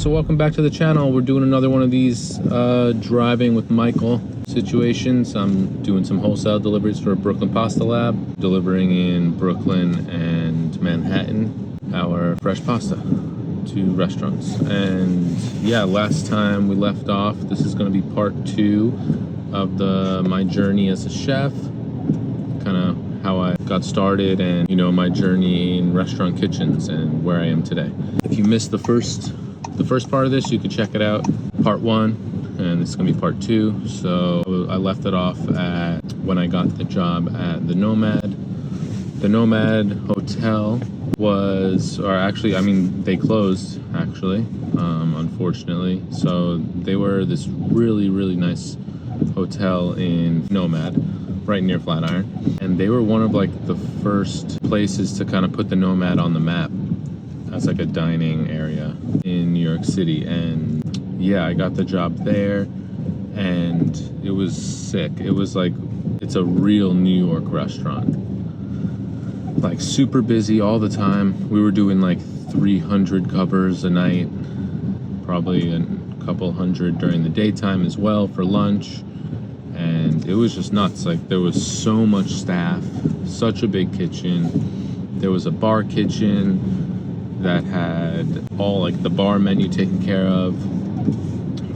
So welcome back to the channel. We're doing another one of these driving with Michael situations. I'm doing some wholesale deliveries for Brooklyn Pasta Lab, delivering in Brooklyn and Manhattan our fresh pasta to restaurants. And yeah, last time we left off, this is going to be part 2 of my journey as a chef, kind of how I got started and, you know, my journey in restaurant kitchens and where I am today. If you missed the first part of this, you can check it out, part 1, and this is gonna be part 2. So I left it off at when I got the job at the Nomad. The Nomad Hotel they closed actually, unfortunately. So they were this really, really nice hotel in Nomad, right near Flatiron, and they were one of like the first places to kind of put the Nomad on the map as like a dining area in New York City. And yeah, I got the job there and it was sick. It was like, it's a real New York restaurant, like super busy all the time. We were doing like 300 covers a night, probably a couple hundred during the daytime as well for lunch. And it was just nuts. Like, there was so much staff, such a big kitchen. There was a bar kitchen that had all like the bar menu taken care of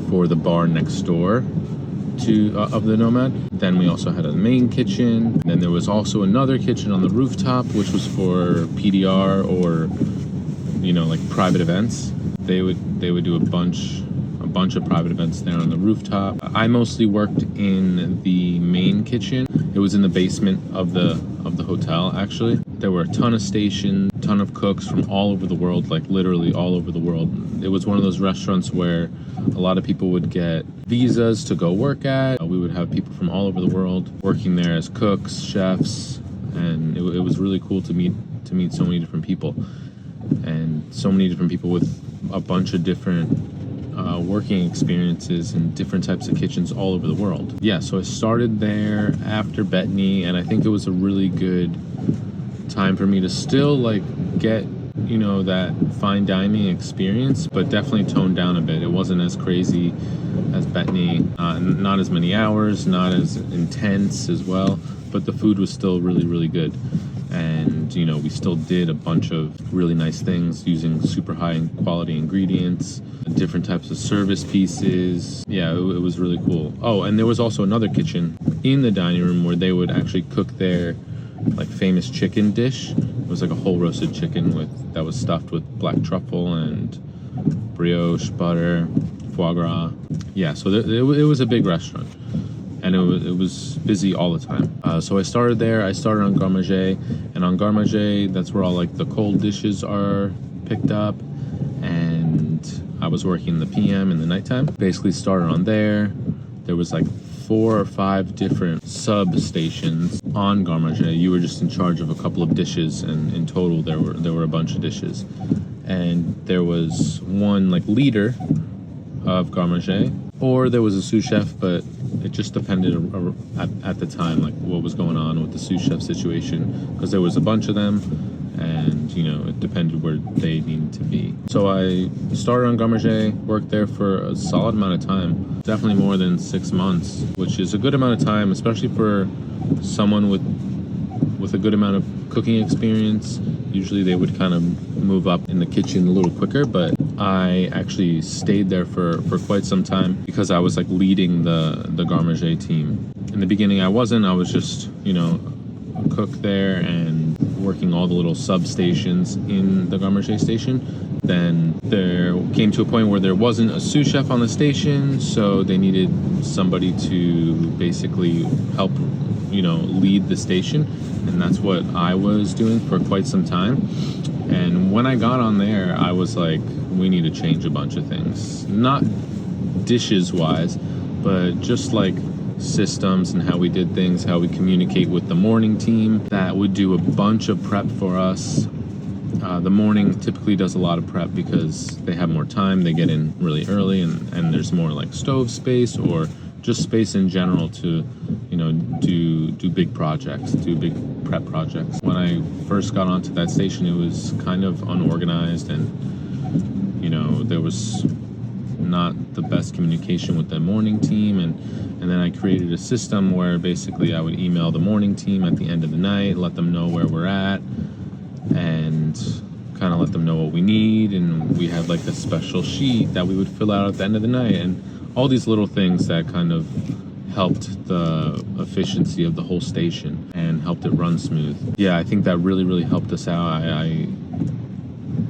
for the bar next door to of the Nomad. Then we also had a main kitchen. And then there was also another kitchen on the rooftop, which was for PDR or, you know, like private events. They would do a bunch of private events there on the rooftop. I mostly worked in the main kitchen. It was in the basement of the hotel, actually. There were a ton of stations, ton of cooks from all over the world, like literally all over the world. It was one of those restaurants where a lot of people would get visas to go work at. We would have people from all over the world working there as cooks, chefs, and it was really cool to meet so many different people, and so many different people with a bunch of different working experiences in different types of kitchens all over the world. Yeah, so I started there after Bethany, and I think it was a really good time for me to still like get, you know, that fine dining experience, but definitely toned down a bit. It wasn't as crazy as Bethany, not as many hours, not as intense as well, but the food was still really, really good. And, you know, we still did a bunch of really nice things using super high quality ingredients, different types of service pieces. Yeah, it was really cool. Oh, and there was also another kitchen in the dining room where they would actually cook their like famous chicken dish. It was like a whole roasted chicken that was stuffed with black truffle and brioche butter, foie gras. Yeah, so it was a big restaurant. And it was busy all the time. So I started there. I started on Garde Manger, and on Garde Manger, that's where all like the cold dishes are picked up. And I was working in the PM in the nighttime. Basically started on there. There was like 4 or 5 different substations on Garde Manger. You were just in charge of a couple of dishes, and in total there were a bunch of dishes. And there was one like leader of Garde Manger, or there was a sous chef, but it just depended at the time, like what was going on with the sous chef situation, because there was a bunch of them, and you know, it depended where they needed to be. So I started on Garde Manger, worked there for a solid amount of time, definitely more than 6 months, which is a good amount of time, especially for someone with a good amount of cooking experience. Usually they would kind of move up in the kitchen a little quicker, but I actually stayed there for quite some time because I was like leading the Garde Manger team. In the beginning I was just, you know, a cook there and working all the little substations in the Garde Manger station. Then there came to a point where there wasn't a sous chef on the station, so they needed somebody to basically help, you know, lead the station. And that's what I was doing for quite some time. And when I got on there, I was like, we need to change a bunch of things. Not dishes wise, but just like systems and how we did things, how we communicate with the morning team that would do a bunch of prep for us. The morning typically does a lot of prep because they have more time. They get in really early, and there's more like stove space or just space in general to, you know, do big projects, do big prep projects. When I first got onto that station, it was kind of unorganized, and you know, there was not the best communication with the morning team, and then I created a system where basically I would email the morning team at the end of the night, let them know where we're at, and kind of let them know what we need. And we had like a special sheet that we would fill out at the end of the night, and all these little things that kind of helped the efficiency of the whole station and helped it run smooth. Yeah, I think that really helped us out.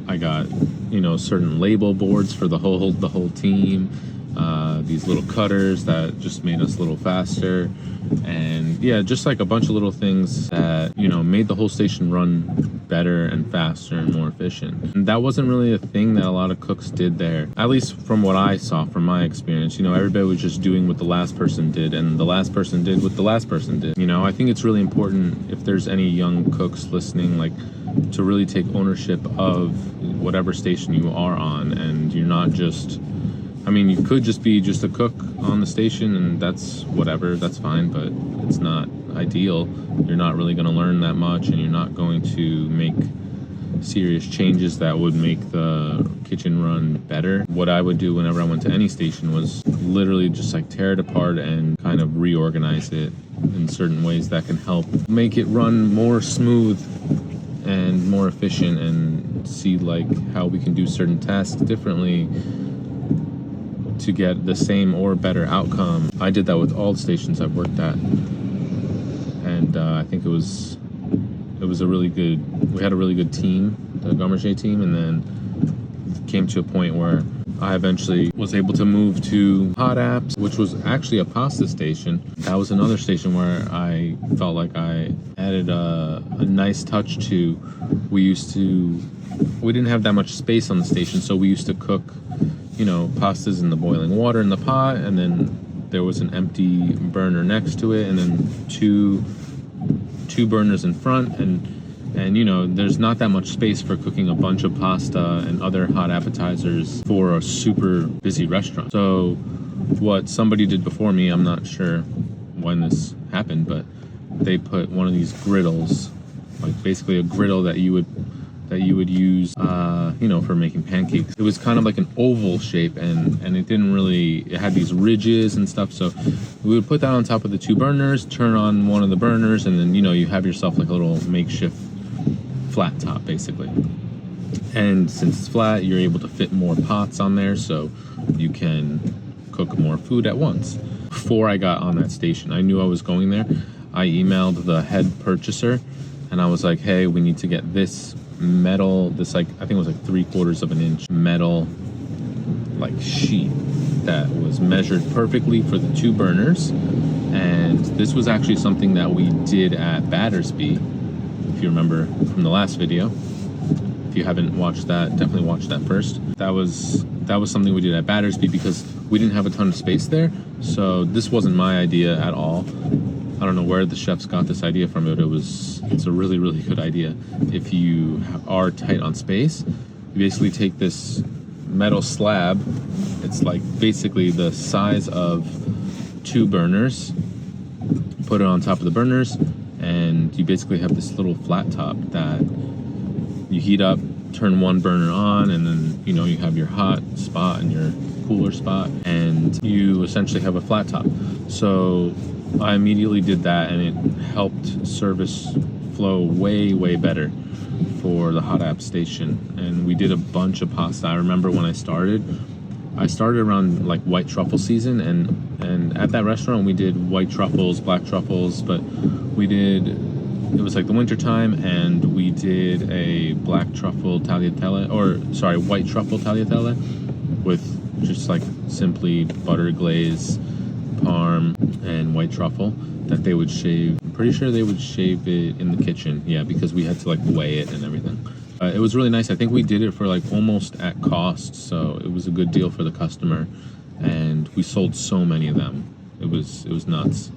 I got, you know, certain label boards for the whole team, these little cutters that just made us a little faster, and yeah, just like a bunch of little things that, you know, made the whole station run better and faster and more efficient. And that wasn't really a thing that a lot of cooks did there, at least from what I saw, from my experience. You know, everybody was just doing what the last person did, and the last person did what the last person did. You know, I think it's really important, if there's any young cooks listening, like, to really take ownership of whatever station you are on. And you're not just, I mean, you could just be just a cook on the station, and that's whatever, that's fine, but it's not ideal. You're not really going to learn that much, and you're not going to make serious changes that would make the kitchen run better. What I would do whenever I went to any station was literally just like tear it apart and kind of reorganize it in certain ways that can help make it run more smooth and more efficient, and see like how we can do certain tasks differently to get the same or better outcome. I did that with all the stations I've worked at, and I think it was a really good, we had a really good team, the Garde team, and then came to a point where I eventually was able to move to Hot Apps, which was actually a pasta station. That was another station where I felt like I added a nice touch to. We didn't have that much space on the station, so we used to cook, you know, pastas in the boiling water in the pot, and then there was an empty burner next to it, and then two burners in front, and you know, there's not that much space for cooking a bunch of pasta and other hot appetizers for a super busy restaurant. So what somebody did before me, I'm not sure when this happened, but they put one of these griddles, like basically a griddle that you would use, you know, for making pancakes. It was kind of like an oval shape, and it had these ridges and stuff. So we would put that on top of the two burners, turn on one of the burners, and then, you know, you have yourself like a little makeshift flat top, basically. And since it's flat, you're able to fit more pots on there, so you can cook more food at once. Before I got on that station, I knew I was going there. I emailed the head purchaser, and I was like, hey, we need to get this metal, this, like, I think it was like 3/4 of an inch metal like sheet that was measured perfectly for the two burners. And this was actually something that we did at Battersby, if you remember from the last video. If you haven't watched that, definitely watch that first. That was something we did at Battersby because we didn't have a ton of space there. So this wasn't my idea at all. I don't know where the chefs got this idea from, but it's a really good idea. If you are tight on space, you basically take this metal slab. It's like basically the size of two burners, put it on top of the burners, and you basically have this little flat top that you heat up, turn one burner on, and then, you know, you have your hot spot and your cooler spot, and you essentially have a flat top. So I immediately did that, and it helped service flow way better for the Hot App station. And we did a bunch of pasta. I remember when I started around like white truffle season, and at that restaurant we did white truffles, black truffles, but it was like the winter time, and we did a white truffle tagliatelle with just like simply butter glaze, parm, and white truffle that they would shave. I'm pretty sure they would shave it in the kitchen, yeah, because we had to like weigh it and everything. It was really nice. I think we did it for like almost at cost, so it was a good deal for the customer, and we sold so many of them. It was nuts.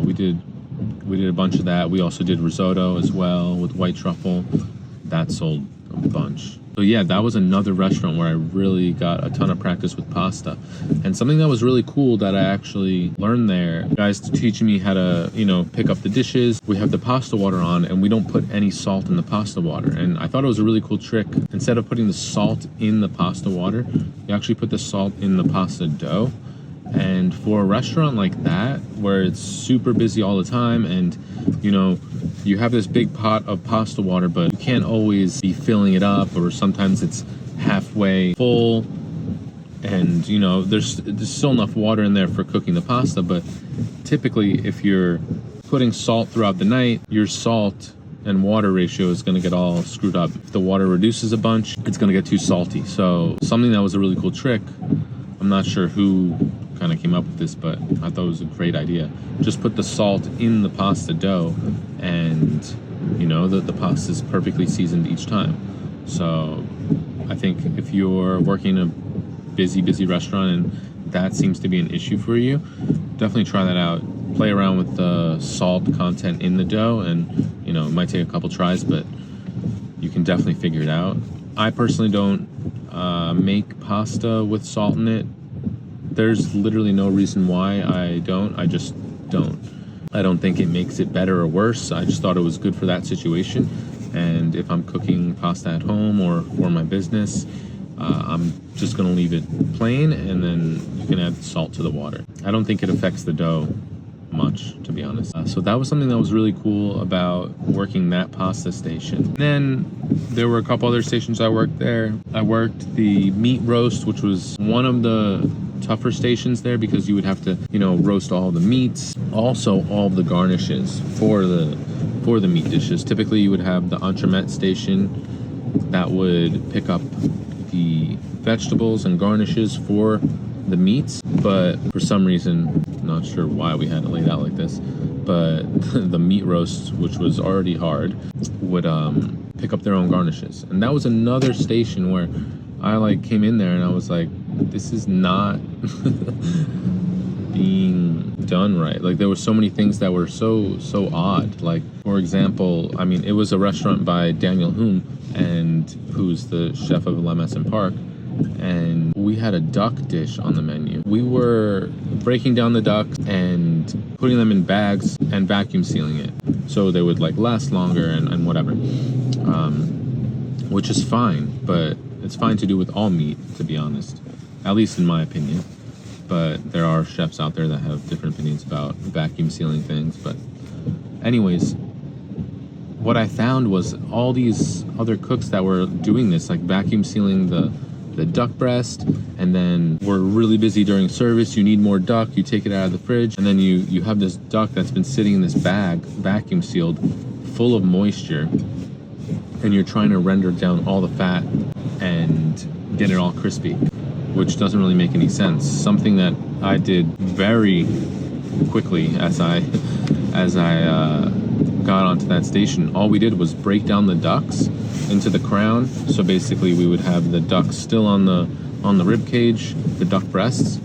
We did a bunch of that. We also did risotto as well with white truffle. That sold a bunch. So yeah, that was another restaurant where I really got a ton of practice with pasta. And something that was really cool that I actually learned there, guys teaching me how to, pick up the dishes. We have the pasta water on and we don't put any salt in the pasta water. And I thought it was a really cool trick. Instead of putting the salt in the pasta water, you actually put the salt in the pasta dough. And for a restaurant like that, where it's super busy all the time and, you have this big pot of pasta water, but you can't always be filling it up, or sometimes it's halfway full. And, there's still enough water in there for cooking the pasta. But typically, if you're putting salt throughout the night, your salt and water ratio is going to get all screwed up. If the water reduces a bunch, it's going to get too salty. So something that was a really cool trick, I'm not sure who kind of came up with this, but I thought it was a great idea. Just put the salt in the pasta dough, and the pasta is perfectly seasoned each time. So I think if you're working in a busy restaurant and that seems to be an issue for you, definitely try that out. Play around with the salt content in the dough, and it might take a couple tries, but you can definitely figure it out. I personally don't make pasta with salt in it. There's literally no reason why I don't. I just don't. I don't think it makes it better or worse. I just thought it was good for that situation. And if I'm cooking pasta at home or for my business, I'm just going to leave it plain, and then you can add salt to the water. I don't think it affects the dough much, to be honest. So that was something that was really cool about working that pasta station. Then there were a couple other stations I worked there. I worked the meat roast, which was one of the tougher stations there because you would have to, roast all the meats, also all the garnishes for the meat dishes. Typically, you would have the entremet station that would pick up the vegetables and garnishes for the meats, but for some reason, not sure why we had it laid out like this, but the meat roast, which was already hard, would pick up their own garnishes. And that was another station where I came in there and I was like, this is not being done right. There were so many things that were so odd. For example, it was a restaurant by Daniel Hume, and who's the chef of Lemeson Park, and we had a duck dish on the menu. We were breaking down the ducks and putting them in bags and vacuum sealing it so they would last longer and whatever, which is fine, but it's fine to do with all meat, to be honest, at least in my opinion. But there are chefs out there that have different opinions about vacuum sealing things. But anyways, what I found was all these other cooks that were doing this, vacuum sealing the duck breast, and then we're really busy during service, you need more duck, you take it out of the fridge, and then you have this duck that's been sitting in this bag, vacuum sealed, full of moisture, and you're trying to render down all the fat and get it all crispy, which doesn't really make any sense. Something that I did very quickly as I got onto that station. All we did was break down the ducks into the crown. So basically we would have the ducks still on the rib cage, the duck breasts,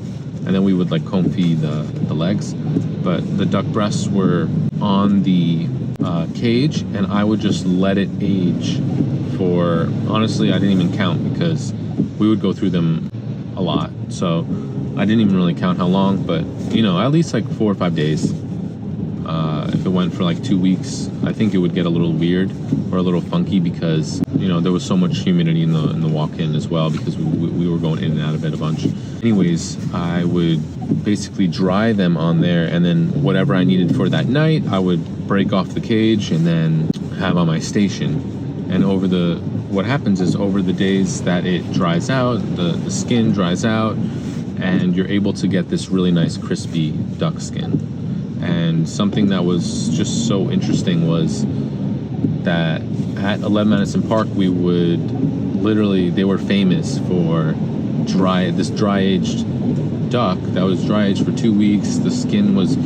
and then we would confit the legs. But the duck breasts were on the cage, and I would just let it age for, honestly, I didn't even count because we would go through them a lot. So I didn't even really count how long, but at least 4 or 5 days. If it went for 2 weeks, I think it would get a little weird or a little funky because there was so much humidity in the walk-in as well, because we were going in and out of it a bunch. Anyways, I would basically dry them on there, and then whatever I needed for that night, I would break off the cage and then have on my station. And what happens is over the days that it dries out, the skin dries out, and you're able to get this really nice crispy duck skin. And something that was just so interesting was that at 11 Madison Park, they were famous for this dry-aged duck that was dry-aged for 2 weeks. The skin was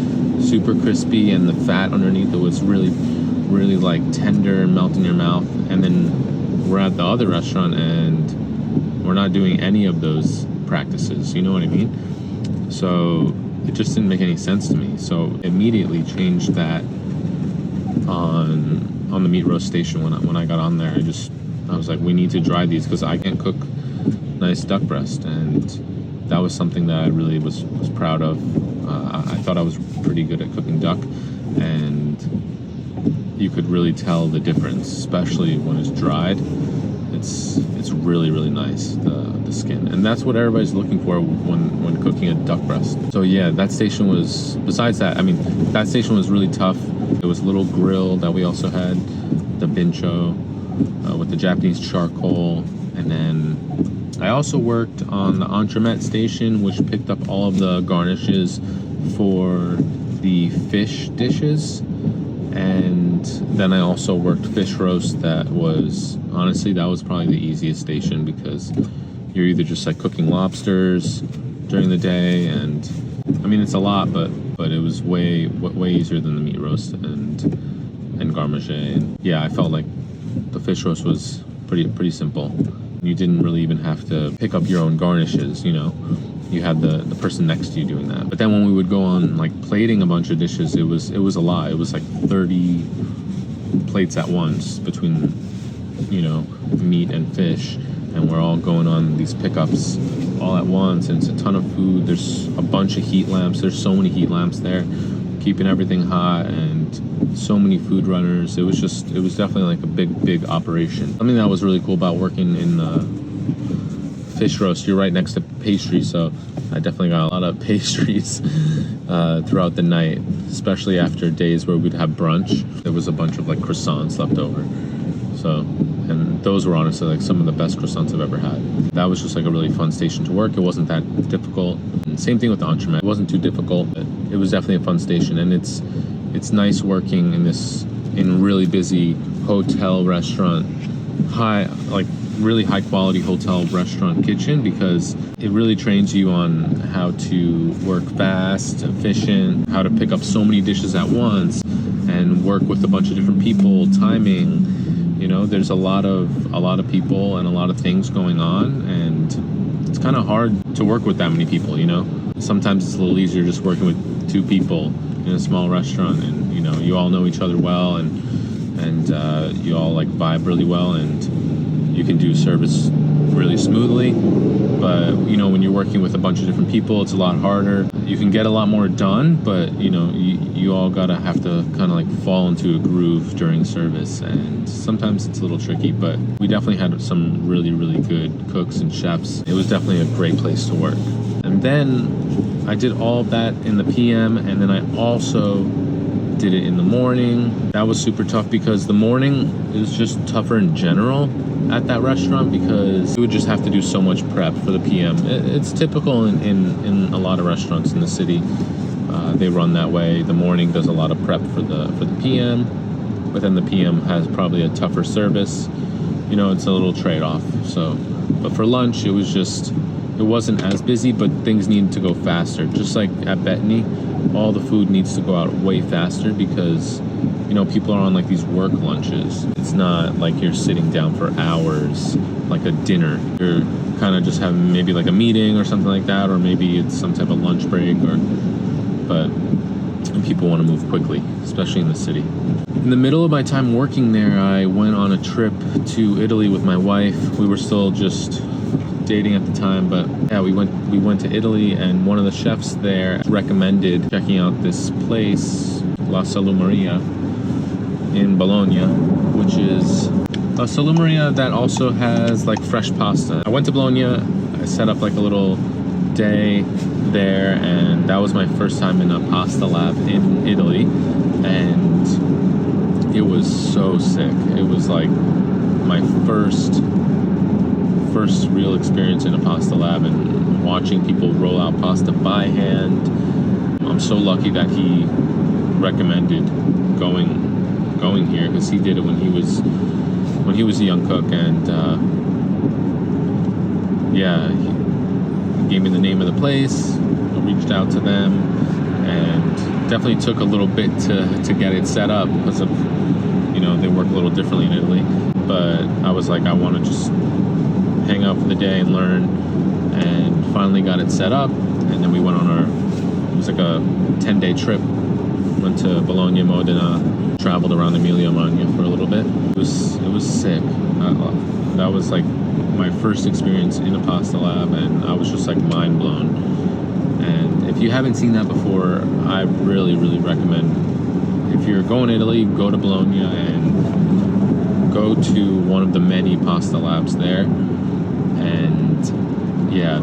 super crispy, and the fat underneath it was really, really tender and melt in your mouth. And then we're at the other restaurant, and we're not doing any of those practices. You know what I mean? So it just didn't make any sense to me. So immediately changed that on the meat roast station when I got on there. I just I was like, we need to dry these because I can't cook nice duck breast. And that was something that I really was proud of. I thought I was pretty good at cooking duck, and you could really tell the difference, especially when it's dried. It's really, really nice, the skin. And that's what everybody's looking for when cooking a duck breast. So yeah, that station was, besides that, I mean, that station was really tough. There was a little grill that we also had, the bincho, with the Japanese charcoal. And then I also worked on the entremet station, which picked up all of the garnishes for the fish dishes. And then I also worked fish roast. That was, honestly, that was probably the easiest station, because you're either just like cooking lobsters during the day, and I mean, it's a lot, but it was way easier than the meat roast and garmage. And yeah, I felt like the fish roast was pretty simple. You didn't really even have to pick up your own garnishes, you know. You had the person next to you doing that. But then when we would go on like plating a bunch of dishes, it was a lot. It was like 30 plates at once between, you know, meat and fish, and we're all going on these pickups all at once, and it's a ton of food. There's a bunch of heat lamps. There's so many heat lamps there, keeping everything hot, and so many food runners. It was definitely like a big operation. Something that was really cool about working in the fish roast, you're right next to pastry, so I definitely got a lot of pastries throughout the night, especially after days where we'd have brunch. There was a bunch of like croissants left over, so, and those were honestly like some of the best croissants I've ever had. That was just like a really fun station to work. It wasn't that difficult. And same thing with the entremet. It wasn't too difficult, but it was definitely a fun station. And it's nice working in really busy hotel restaurant, really high quality hotel restaurant kitchen, because it really trains you on how to work fast, efficient, how to pick up so many dishes at once and work with a bunch of different people, timing. You know, there's a lot of people and a lot of things going on, and it's kind of hard to work with that many people, you know. Sometimes it's a little easier just working with 2 people in a small restaurant, and you know, you all know each other well, and you all like vibe really well, and you can do service really smoothly. But you know, when you're working with a bunch of different people, it's a lot harder. You can get a lot more done, but you know, you all gotta have to kind of like fall into a groove during service, and sometimes it's a little tricky. But we definitely had some really good cooks and chefs. It was definitely a great place to work. And then I did all of that in the PM, and then I also did it in the morning. That was super tough, because the morning is just tougher in general at that restaurant, because you would just have to do so much prep for the PM. It's typical in a lot of restaurants in the city. They run that way. The morning does a lot of prep for the PM, but then the PM has probably a tougher service. You know, it's a little trade-off. So, but for lunch, it wasn't as busy, but things needed to go faster. Just like at Bethany, all the food needs to go out way faster, because you know, people are on like these work lunches. It's not like you're sitting down for hours like a dinner. You're kind of just having maybe like a meeting or something like that, or maybe it's some type of lunch break, but people want to move quickly, especially in the city. In the middle of my time working there, I went on a trip to Italy with my wife. We were still just dating at the time, but yeah, we went to Italy, and one of the chefs there recommended checking out this place, La Salumeria, in Bologna, which is a salumeria that also has like fresh pasta. I went to Bologna, I set up like a little day there, and that was my first time in a pasta lab in Italy, and it was so sick. It was like my first real experience in a pasta lab, and watching people roll out pasta by hand. I'm so lucky that he recommended going here, because he did it when he was a young cook, and yeah, he gave me the name of the place. I reached out to them, and definitely took a little bit to get it set up, because of, you know, they work a little differently in Italy. But I was like, I want to just hang out for the day and learn, and finally got it set up. And then we went on it was like a 10-day trip. Went to Bologna, Modena, traveled around Emilia-Romagna for a little bit. It was sick. That was like my first experience in a pasta lab, and I was just like mind blown. And if you haven't seen that before, I really, really recommend, if you're going to Italy, go to Bologna and go to one of the many pasta labs there. And yeah,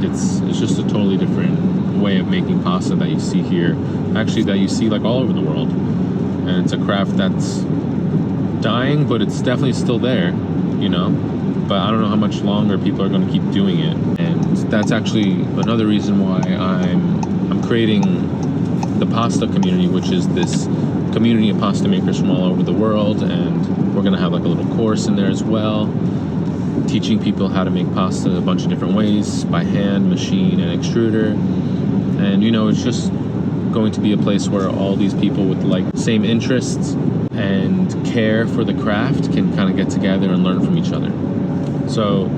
it's just a totally different way of making pasta that you see here. Actually, that you see like all over the world. And it's a craft that's dying, but it's definitely still there, you know. But I don't know how much longer people are going to keep doing it. And that's actually another reason why I'm creating the pasta community, which is this community of pasta makers from all over the world. And we're going to have like a little course in there as well, teaching people how to make pasta a bunch of different ways, by hand, machine, and extruder. And you know, it's just going to be a place where all these people with like same interests and care for the craft can kind of get together and learn from each other. So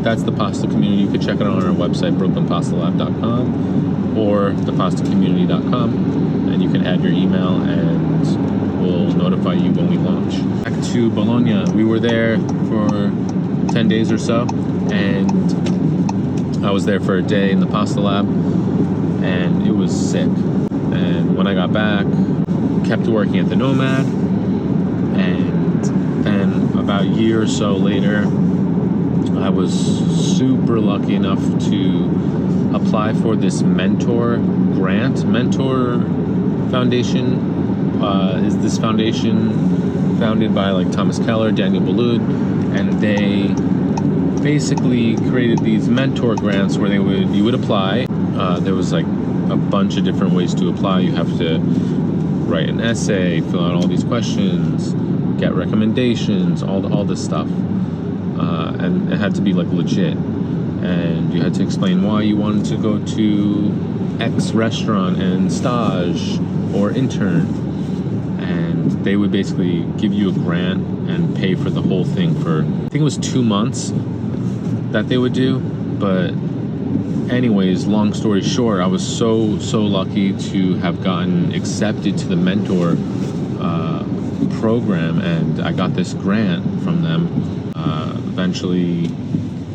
that's the pasta community. You can check it out on our website, brooklynpastalab.com or thepastacommunity.com, and you can add your email and we'll notify you when we launch. Back to Bologna, we were there for 10 days or so, and I was there for a day in the pasta lab, and it was sick. And when I got back, kept working at the Nomad, and then about a year or so later, I was super lucky enough to apply for this mentor grant. Mentor Foundation is this foundation founded by like Thomas Keller, Daniel Boulud, and they basically created these mentor grants where you would apply. There was like a bunch of different ways to apply. You have to write an essay, fill out all these questions, get recommendations, all this stuff. And it had to be like legit. And you had to explain why you wanted to go to X restaurant and stage or intern. And they would basically give you a grant and pay for the whole thing for, I think it was 2 months that they would do. But anyways, long story short, I was so lucky to have gotten accepted to the mentor program, and I got this grant from them. Eventually,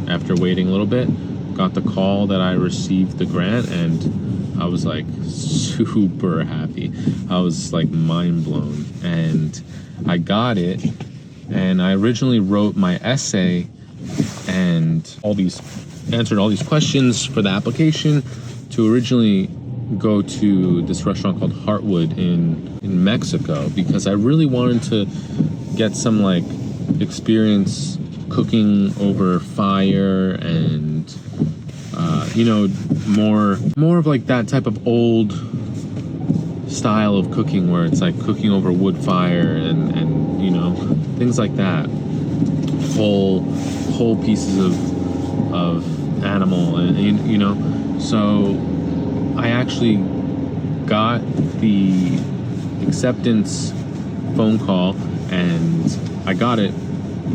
after waiting a little bit, got the call that I received the grant, and I was like super happy. I was like mind blown, and I got it. And I originally wrote my essay and answered all these questions for the application to originally go to this restaurant called Heartwood in Mexico, because I really wanted to get some like experience cooking over fire and you know, more of like that type of old style of cooking where it's like cooking over wood fire and you know, things like that, whole pieces of animal, and you know. So I actually got the acceptance phone call, and I got it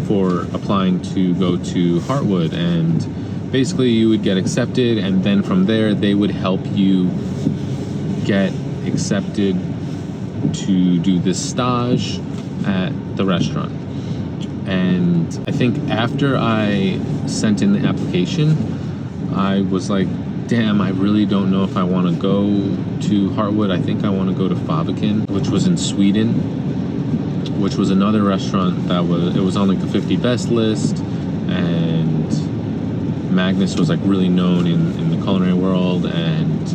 for applying to go to Heartwood. And basically you would get accepted, and then from there they would help you get accepted to do this stage at the restaurant. And I think after I sent in the application, I was like, damn, I really don't know if I want to go to Heartwood. I think I want to go to Faviken, which was in Sweden, which was another restaurant that was on like the 50 best list, and Magnus was like really known in the culinary world, and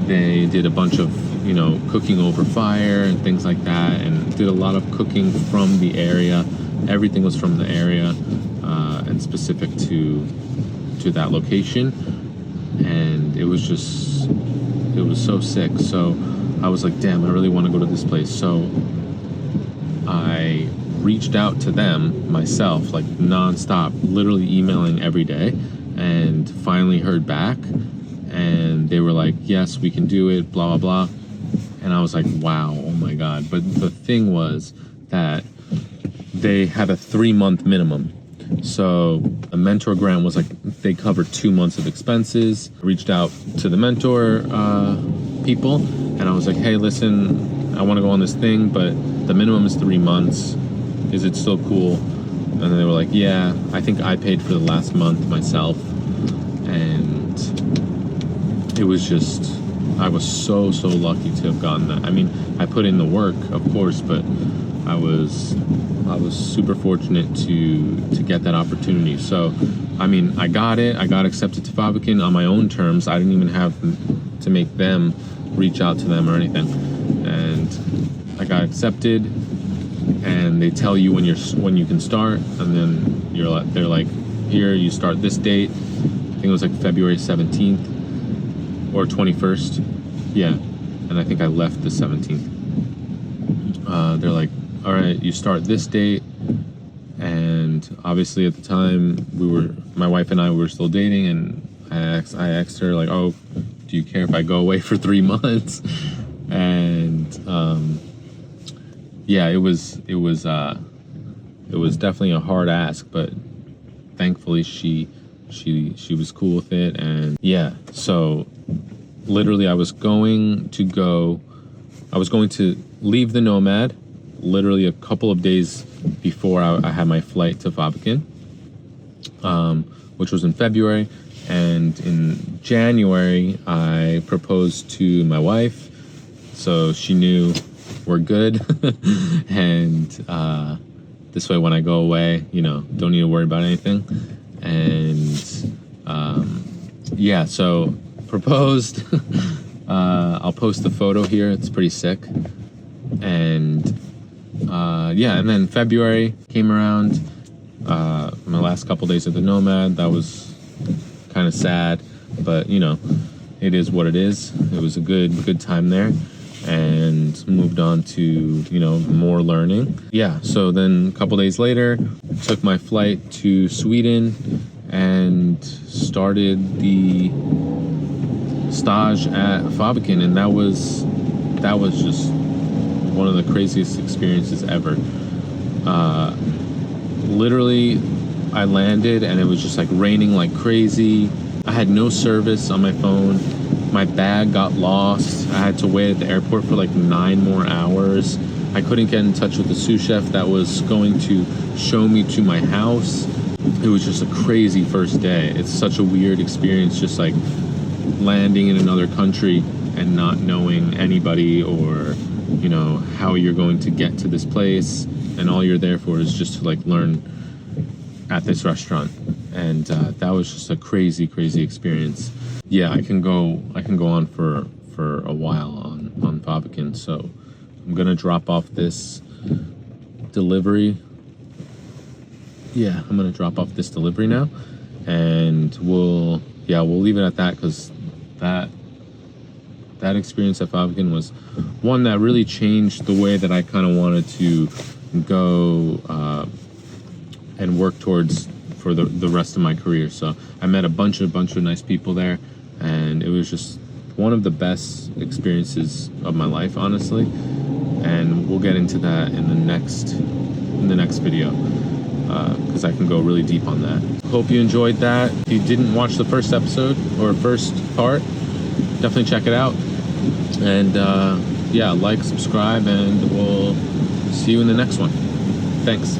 they did a bunch of, you know, cooking over fire and things like that, and did a lot of cooking from the area. Everything was from the area and specific to that location. And it was so sick. So I was like, damn, I really want to go to this place. So I reached out to them myself, like nonstop, literally emailing every day, and finally heard back. And they were like, yes, we can do it, blah, blah, blah. And I was like, wow, oh my God. But the thing was that they had a 3-month minimum. So a mentor grant was like, they covered 2 months of expenses. I reached out to the mentor people, and I was like, hey, listen, I want to go on this thing, but the minimum is 3 months. Is it still cool? And then they were like, yeah, I think I paid for the last month myself. And it was just, I was so lucky to have gotten that. I mean, I put in the work, of course, but I was super fortunate to get that opportunity. So, I mean, I got it. I got accepted to Fabrican on my own terms. I didn't even have to make them reach out to them or anything. And I got accepted, and they tell you when you can start, and then they're like, here, you start this date. I think it was like February 17th or 21st. Yeah, and I think I left the 17th. They're like, all right, you start this date. And obviously at the time my wife and I were still dating, and I asked her like, oh, do you care if I go away for 3 months? And yeah, it was definitely a hard ask, but thankfully she was cool with it. And yeah, so literally I was going to leave the Nomad literally a couple of days before I had my flight to Fabrican, which was in February. And in January, I proposed to my wife, so she knew we're good. And this way, when I go away, don't need to worry about anything. And yeah, so proposed. I'll post the photo here. It's pretty sick. And yeah, and then February came around. My last couple days at the Nomad, that was kind of sad, but it is what it is. It was a good time there, and moved on to more learning. Yeah, so then a couple days later, took my flight to Sweden and started the stage at Fabrican, and that was just one of the craziest experiences ever. Literally, I landed and it was just like raining like crazy. I had no service on my phone. My bag got lost. I had to wait at the airport for like 9 more hours. I couldn't get in touch with the sous chef that was going to show me to my house. It was just a crazy first day. It's such a weird experience, just like landing in another country and not knowing anybody, or how you're going to get to this place, and all you're there for is just to like learn at this restaurant. And that was just a crazy experience. Yeah, I can go on for a while on Fabrican. So I'm gonna drop off this delivery. Yeah, I'm gonna drop off this delivery now, and we'll leave it at that, because that experience at Fabrican was one that really changed the way that I kind of wanted to go and work towards for the rest of my career. So I met a bunch of nice people there, and it was just one of the best experiences of my life, honestly. And we'll get into that in the next video, because I can go really deep on that. Hope you enjoyed that. If you didn't watch the first episode or first part, definitely check it out. And yeah, like, subscribe, and we'll see you in the next one. Thanks.